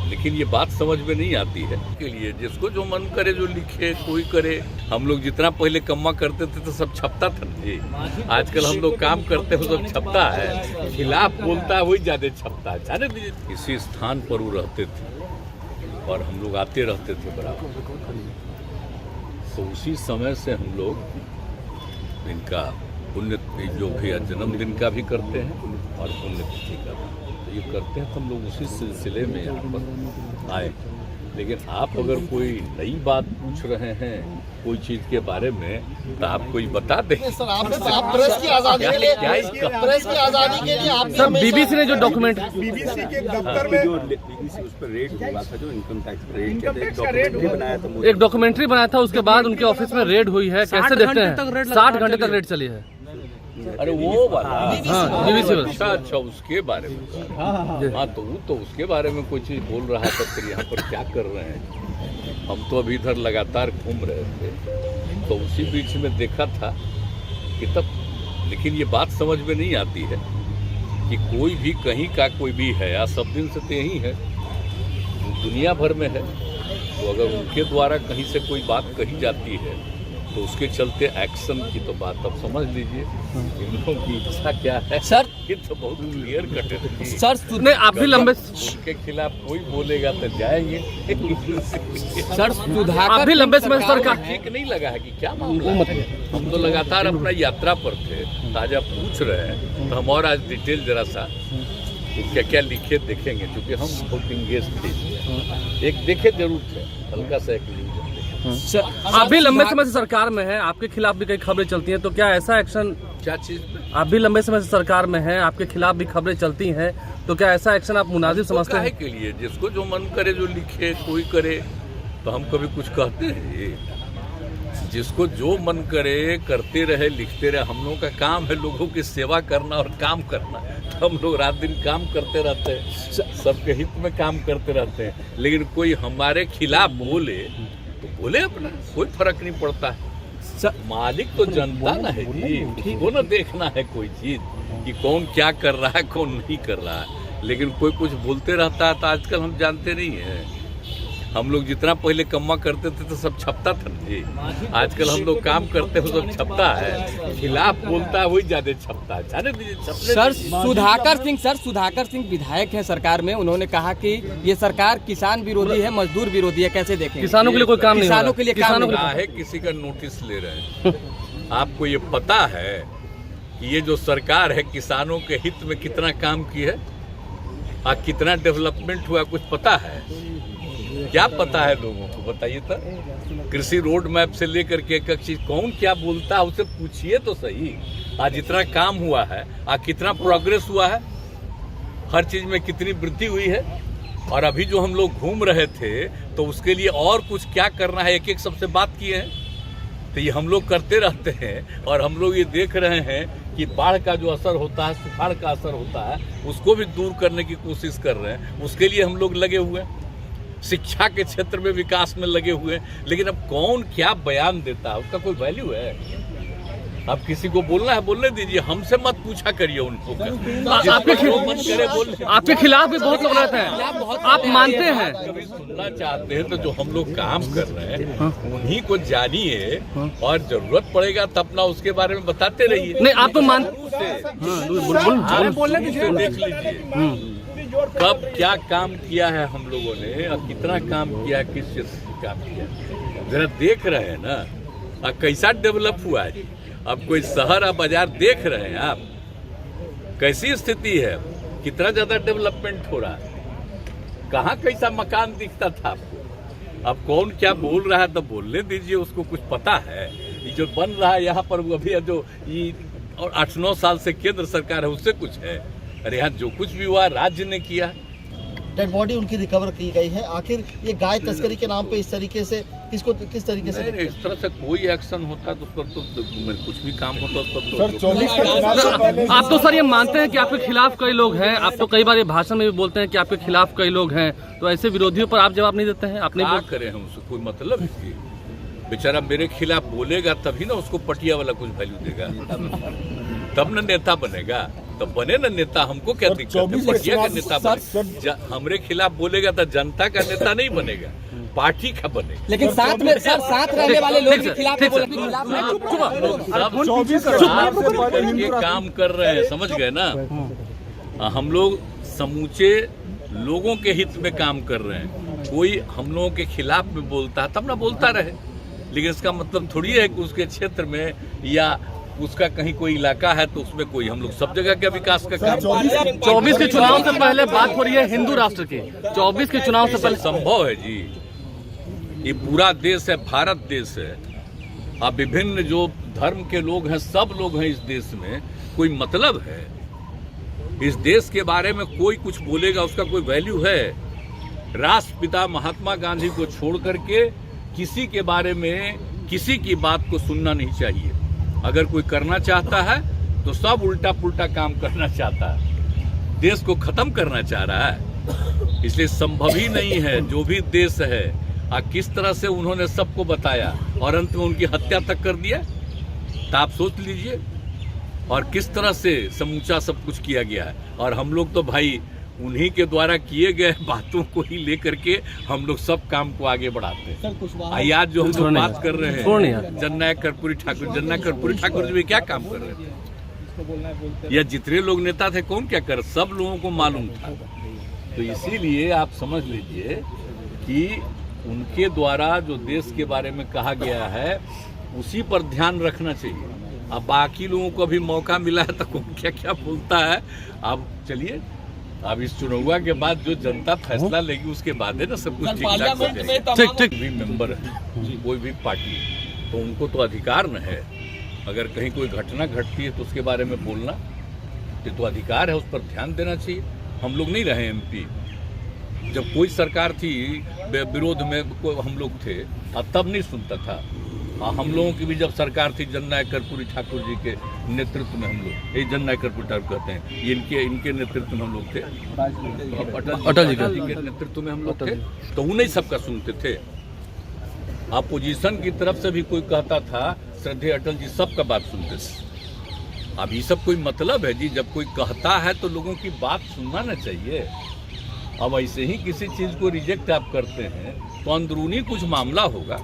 लेकिन ये बात समझ में नहीं आती है के लिए जिसको जो मन करे जो लिखे कोई करे। हम लोग जितना पहले कम्मा करते थे तो सब छपता था जी। आजकल हम लोग काम करते हैं सब छपता है, खिलाफ बोलता है वही ज्यादा छपता है। जाने दीजिए इसी स्थान पर वो रहते थे और हम लोग आते रहते थे बराबर। तो उसी समय से हम लोग इनका पुण्य जो भी जन्मदिन का भी करते हैं और पुण्यतिथि का भी तो ये करते हैं। तो हम लोग उसी सिलसिले में यहाँ पर आए। लेकिन आप अगर कोई नई बात पूछ रहे हैं कोई चीज के बारे में तो आप कोई बता दें। सर आप प्रेस की आजादी के लिए प्रेस की आजादी के लिए आप सर बीबीसी ने जो डॉक्यूमेंट बीबीसी के दफ्तर में जो बीबीसी उस पर रेड हुआ था, जो इनकम टैक्स का रेड बनाया था, एक डॉक्यूमेंट्री बनाया था, उसके बाद उनके ऑफिस में रेड हुई है। कैसे देखते हैं? 60 घंटे तक रेड चली है। अरे वो वाला हाँ बीबीसी वाला। अच्छा उसके बारे में हाँ तो उसके बारे में कोई चीज बोल रहा था। फिर यहाँ पर क्या कर रहे हैं? हम तो अभी इधर लगातार घूम रहे थे तो उसी बीच में देखा था कि तब। लेकिन ये बात समझ में नहीं आती है कि कोई भी कहीं का कोई भी है या सब दिन से तो यही है दुनिया भर में है। तो अगर उनके द्वारा कहीं से कोई बात कही जाती है तो उसके चलते एक्शन की तो बात अब समझ लीजिए इन लोगों की इच्छा क्या है। सर ये तो बहुत क्लियर कट है सर ने आप भी लंबे उनके खिलाफ कोई बोलेगा तो जाएंगे। सर आप भी लंबे समय से सरकार ठीक नहीं लगा है कि क्या मामला है? हम तो लगातार अपना यात्रा पर थे, ताजा पूछ रहे हैं तो हम और आज डिटेल जरा सा क्या क्या लिखे देखेंगे क्योंकि हम बहुत इंगेज थे। एक देखे जरूर थे हल्का सा एक आप भी लंबे समय से सरकार में हैं, आपके खिलाफ भी कई खबरें चलती हैं, तो क्या ऐसा एक्शन? क्या चीज? आप भी लंबे समय से सरकार में हैं, आपके खिलाफ भी खबरें चलती हैं, तो क्या ऐसा एक्शन आप मुनासिब समझते हैं? के लिए जिसको जो मन करे जो लिखे कोई करे तो हम कभी कुछ कहते हैं? जिसको जो मन करे करते रहे लिखते रहे। हम लोगों का काम है लोगों की सेवा करना और काम करना। तो हम लोग रात दिन काम करते रहते हैं, सबके हित में काम करते रहते हैं। लेकिन कोई हमारे खिलाफ बोले तो बोले अपना, कोई फर्क नहीं पड़ता है। मालिक तो जनता ना है जी, उसको ना देखना है कोई चीज कि कौन क्या कर रहा है कौन नहीं कर रहा है। लेकिन कोई कुछ बोलते रहता है तो आजकल हम जानते नहीं हैं। हम लोग जितना पहले कम्मा करते थे तो सब छपता था जी। आजकल हम लोग काम करते हैं सब छपता है, खिलाफ बोलता है वही ज्यादा छपता है। जाने दीजिए सर सुधाकर सिंह विधायक हैं सरकार में, उन्होंने कहा कि ये सरकार किसान विरोधी है, मजदूर विरोधी है। कैसे देखें? किसानों के लिए कोई काम नहीं, किसानों के लिए काम है किसी का नोटिस ले रहे हैं। आपको ये पता है कि ये जो सरकार है किसानों के हित में कितना काम की है और कितना डेवलपमेंट हुआ कुछ पता है? क्या पता है लोगों को बताइए तो। कृषि रोड मैप से लेकर के एक चीज कौन क्या बोलता है उसे पूछिए तो सही। आज जितना काम हुआ है आज कितना प्रोग्रेस हुआ है, हर चीज में कितनी वृद्धि हुई है। और अभी जो हम लोग घूम रहे थे तो उसके लिए और कुछ क्या करना है एक एक सबसे बात किए हैं। तो ये हम लोग करते रहते हैं और हम लोग ये देख रहे हैं कि बाढ़ का जो असर होता है, सुखाड़ का असर होता है, उसको भी दूर करने की कोशिश कर रहे हैं। उसके लिए हम लोग लगे हुए हैं, शिक्षा के क्षेत्र में विकास में लगे हुए हैं। लेकिन अब कौन क्या बयान देता है उसका कोई वैल्यू है? अब किसी को बोलना है बोलने दीजिए, हमसे मत पूछा करिए उनको। आपके खिलाफ भी बहुत लोग रहते हैं, आप मानते हैं? कभी सुनना चाहते हैं तो जो हम लोग काम कर रहे हैं उन्हीं को जानिए और जरूरत पड़ेगा तो अपना उसके बारे में बताते रहिए। नहीं आप तो देख लीजिए कब क्या काम किया है हम लोगों ने और कितना काम किया, किस क्षेत्र से काम किया, जरा देख रहे हैं ना। और कैसा डेवलप हुआ है? अब कोई शहर और बाजार देख रहे हैं आप, कैसी स्थिति है, कितना ज्यादा डेवलपमेंट हो रहा है, कहाँ कैसा मकान दिखता था आपको। अब कौन क्या बोल रहा है तो बोलने दीजिए, उसको कुछ पता है। ये जो बन रहा है यहाँ पर अभी जो ये और 8-9 साल से केंद्र सरकार है उससे कुछ है? अरे यहाँ जो कुछ भी हुआ राज्य ने किया। डेड बॉडी उनकी रिकवर की गई है। आखिर ये गाय तस्करी के नाम पे इस तरीके से किस तरीके से इस तरह से कोई एक्शन होता तो उस पर तो कुछ भी काम होता उस पर तो। आप तो सर ये मानते हैं कि आपके खिलाफ कई लोग हैं, आप तो कई बार ये भाषण में भी बोलते हैं कि आपके खिलाफ कई लोग हैं, तो ऐसे विरोधियों पर आप जवाब नहीं देते हैं? आपने क्या करें हम, उससे कोई मतलब है? बेचारा मेरे खिलाफ बोलेगा तभी ना उसको पटिया वाला कुछ वैल्यू देगा, तब ना नेता बनेगा। तो बने ना नेता, हमको क्या दिक्कत है? बढ़िया का नेता बने। हमरे खिलाफ बोलेगा तो जनता का नेता नहीं बनेगा, पार्टी का बनेगा। लेकिन साथ में सर साथ रहने वाले लोग के खिलाफ सब ये काम कर रहे हैं, समझ गए ना? हम लोग समूचे लोगों के हित में काम कर रहे हैं। कोई हम लोगों के खिलाफ में बोलता है तब ना बोलता रहे, लेकिन इसका मतलब थोड़ी है कि उसके क्षेत्र में या उसका कहीं कोई इलाका है तो उसमें कोई, हम लोग सब जगह के विकास का काम। 24 के चुनाव से पहले बात हो रही है हिंदू राष्ट्र की, 24 के चुनाव से पहले संभव है जी। ये पूरा देश है, भारत देश है। अब विभिन्न जो धर्म के लोग हैं, सब लोग हैं इस देश में, कोई मतलब है? इस देश के बारे में कोई कुछ बोलेगा उसका कोई वैल्यू है? राष्ट्रपिता महात्मा गांधी को छोड़ करके किसी के बारे में किसी की बात को सुनना नहीं चाहिए। अगर कोई करना चाहता है तो सब उल्टा पुल्टा काम करना चाहता है, देश को खत्म करना चाह रहा है। इसलिए संभव ही नहीं है। जो भी देश है किस तरह से उन्होंने सबको बताया और अंत में उनकी हत्या तक कर दिया, तो आप सोच लीजिए। और किस तरह से समूचा सब कुछ किया गया है। और हम लोग तो भाई उन्हीं के द्वारा किए गए बातों को ही लेकर के हम लोग सब काम को आगे बढ़ाते हैं। आज जो हम लोग बात कर रहे हैं जननायक कर्पूरी ठाकुर, जननायक कर्पूरी ठाकुर जी क्या काम कर रहे थे? या जितने लोग नेता थे कौन क्या कर, सब लोगों को मालूम था। तो इसीलिए आप समझ लीजिए कि उनके द्वारा जो देश के बारे में कहा गया है उसी पर ध्यान रखना चाहिए। अब बाकी लोगों को भी मौका मिला है तो कौन क्या क्या बोलता है। अब चलिए, अब इस चुनाव के बाद जो जनता फैसला लेगी उसके बाद है ना सब कुछ ठीक-ठाक हो जाएगा। ठीक भी मेंबर है कोई भी पार्टी, तो उनको तो अधिकार न है, अगर कहीं कोई घटना घटती है तो उसके बारे में बोलना ये तो अधिकार है, उस पर ध्यान देना चाहिए। हम लोग नहीं रहे एमपी, जब कोई सरकार थी विरोध में हम लोग थे, तब नहीं सुनता था। हम लोगों की भी जब सरकार थी जननायक कर्पूरी ठाकुर जी के नेतृत्व में, हम लोग ये जननायक कर्पूरी ठाकुर कहते हैं, ये इनके नेतृत्व में हम लोग थे, अटल जी के नेतृत्व में हम लोग थे, तो उन्हीं सबका सुनते थे। अपोजिशन की तरफ से भी कोई कहता था श्रद्धेय अटल जी, सबका बात सुनते थे। अब ये सब कोई मतलब है जी? जब कोई कहता है तो लोगों की बात सुनना ना चाहिए। अब ऐसे ही किसी चीज को रिजेक्ट आप करते हैं तो अंदरूनी कुछ मामला होगा।